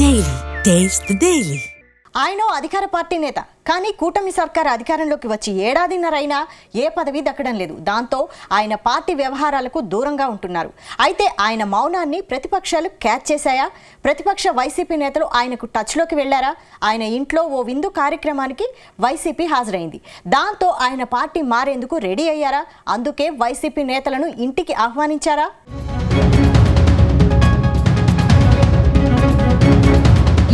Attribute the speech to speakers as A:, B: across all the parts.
A: Daily taste the daily.
B: ఆయన అధికార party నేత, కానీ కూటమి సర్కార్ అధికారంలోకి వచ్చి ఏడాదిన్నరైనా ఏ పదవి దక్కడం లేదు. దాంతో ఆయన పార్టీ వ్యవహారాలకు దూరంగా ఉంటున్నారు. అయితే ఆయన మౌనాన్ని ప్రతిపక్షాలు క్యాచ్ చేశాయా? ప్రతిపక్ష వైసీపీ నేతలు ఆయనకు టచ్లోకి వెళ్లారా? ఆయన ఇంట్లో ఓ విందు కార్యక్రమానికి వైసీపీ హాజరైంది. దాంతో ఆయన పార్టీ మారేందుకు రెడీ అయ్యారా? అందుకే వైసీపీ నేతలను ఇంటికి ఆహ్వానించారా?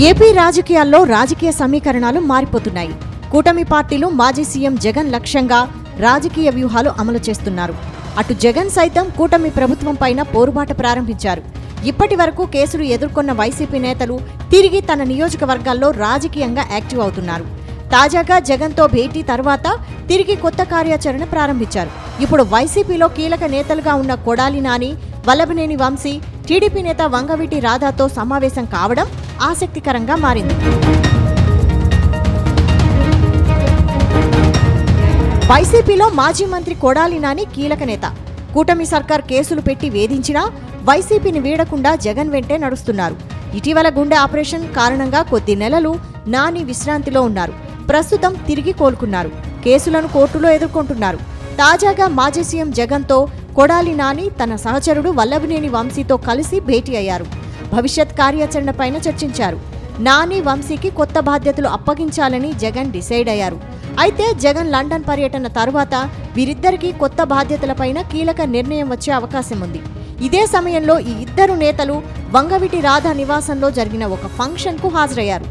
B: ఏపీ రాజకీయాల్లో రాజకీయ సమీకరణాలు మారిపోతున్నాయి. కూటమి పార్టీలు మాజీ సీఎం జగన్ లక్ష్యంగా రాజకీయ వ్యూహాలు అమలు చేస్తున్నారు. అటు జగన్ సైతం కూటమి ప్రభుత్వం పైన పోరుబాట ప్రారంభించారు. ఇప్పటి వరకు కేసులు ఎదుర్కొన్న వైసీపీ నేతలు తిరిగి తన నియోజకవర్గాల్లో రాజకీయంగా యాక్టివ్ అవుతున్నారు. తాజాగా జగన్తో భేటీ తర్వాత తిరిగి కొత్త కార్యాచరణ ప్రారంభించారు. ఇప్పుడు వైసీపీలో కీలక నేతలుగా ఉన్న కొడాలి నాని, వల్లభనేని వంశీ, టీడీపీ నేత వంగవీటి రాధాతో సమావేశం కావడం ఆసక్తికరంగా మారింది. వైసీపీలో మాజీ మంత్రి కొడాలి నాని కీలక నేత. కూటమి సర్కార్ కేసులు పెట్టి వేధించినా వైసీపీని వీడకుండా జగన్ వెంటే నడుస్తున్నారు. ఇటీవల గుండె ఆపరేషన్ కారణంగా కొద్ది నెలలు నాని విశ్రాంతిలో ఉన్నారు. ప్రస్తుతం తిరిగి కోలుకున్నారు. కేసులను కోర్టులో ఎదుర్కొంటున్నారు. తాజాగా మాజీ సీఎం జగన్తో కొడాలి నాని తన సహచరుడు వల్లభనేని వంశీతో కలిసి భేటీ అయ్యారు. భవిష్యత్ కార్యాచరణపైన చర్చించారు. నాని, వంశీకి కొత్త బాధ్యతలు అప్పగించాలని జగన్ డిసైడ్ అయ్యారు. అయితే జగన్ లండన్ పర్యటన తర్వాత వీరిద్దరికీ కొత్త బాధ్యతలపైన కీలక నిర్ణయం వచ్చే అవకాశం ఉంది. ఇదే సమయంలో ఈ ఇద్దరు నేతలు వంగవీటి రాధా నివాసంలో జరిగిన ఒక ఫంక్షన్కు హాజరయ్యారు.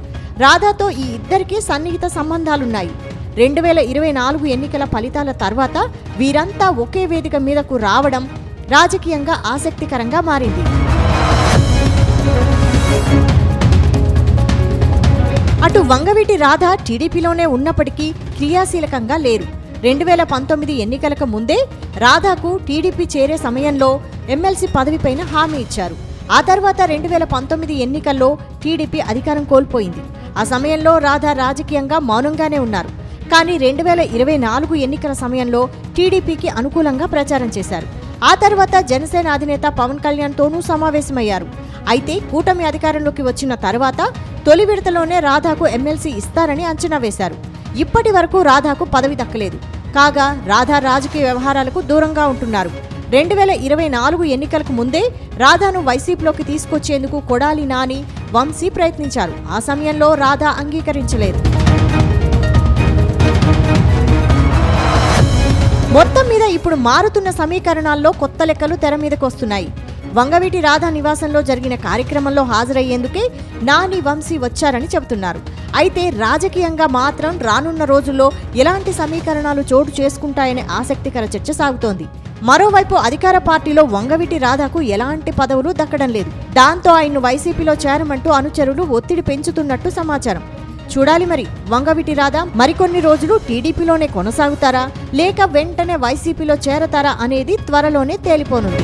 B: రాధాతో ఈ ఇద్దరికీ సన్నిహిత సంబంధాలున్నాయి. 2024 ఎన్నికల ఫలితాల తర్వాత వీరంతా ఒకే వేదిక మీదకు రావడం రాజకీయంగా ఆసక్తికరంగా మారింది. అటు వంగవీటి రాధా టీడీపీలోనే ఉన్నప్పటికీ క్రియాశీలకంగా లేరు. 2019 ఎన్నికలకు ముందే రాధాకు టీడీపీ చేరే సమయంలో ఎమ్మెల్సీ పదవిపైన హామీ ఇచ్చారు. ఆ తర్వాత 2019 ఎన్నికల్లో టీడీపీ అధికారం కోల్పోయింది. ఆ సమయంలో రాధా రాజకీయంగా మౌనంగానే ఉన్నారు. కానీ 2024 ఎన్నికల సమయంలో టీడీపీకి అనుకూలంగా ప్రచారం చేశారు. ఆ తర్వాత జనసేన అధినేత పవన్ కళ్యాణ్తోనూ సమావేశమయ్యారు. అయితే కూటమి అధికారంలోకి వచ్చిన తర్వాత తొలి విడతలోనే రాధాకు ఎమ్మెల్సీ ఇస్తారని అంచనా వేశారు. ఇప్పటి వరకు రాధాకు పదవి దక్కలేదు. కాగా రాధా రాజకీయ వ్యవహారాలకు దూరంగా ఉంటున్నారు. 2024 ఎన్నికలకు ముందే రాధాను వైసీపీలోకి తీసుకొచ్చేందుకు కొడాలి నాని, వంశీ ప్రయత్నించారు. ఆ సమయంలో రాధా అంగీకరించలేదు. మొత్తం మీద ఇప్పుడు మారుతున్న సమీకరణాల్లో కొత్త లెక్కలు తెర మీదకు వస్తున్నాయి. వంగవీటి రాధా నివాసంలో జరిగిన కార్యక్రమంలో హాజరయ్యేందుకే నాని, వంశీ వచ్చారని చెబుతున్నారు. అయితే రాజకీయంగా మాత్రం రానున్న రోజుల్లో ఎలాంటి సమీకరణాలు చోటు చేసుకుంటాయనే ఆసక్తికర చర్చ సాగుతోంది. మరోవైపు అధికార పార్టీలో వంగవీటి రాధాకు ఎలాంటి పదవులు దక్కడం లేదు. దాంతో ఆయన్ను వైసీపీలో చేరమంటూ అనుచరులు ఒత్తిడి పెంచుతున్నట్టు సమాచారం. చూడాలి మరి, వంగవీటి రాధా మరికొన్ని రోజులు టీడీపీలోనే కొనసాగుతారా లేక వెంటనే వైసీపీలో చేరతారా అనేది త్వరలోనే తేలిపోనుంది.